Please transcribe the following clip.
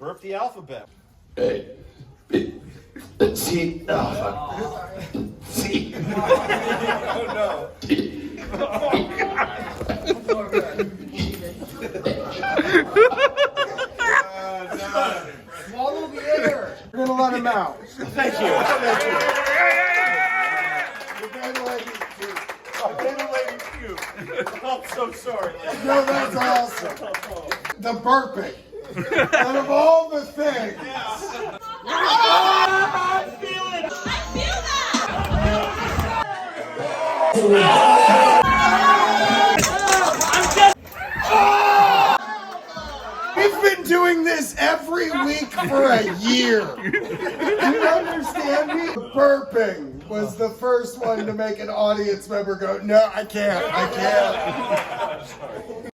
Burp the alphabet. A, B, C, C. Oh no. Swallow the air. We're gonna let him out. Thank you. I'm so sorry. No, that's awesome. The burping. Out of all the things. I feel it. We've been doing this every week for a year. Do you understand me? Burping was the first one to make an audience member go, no, I can't.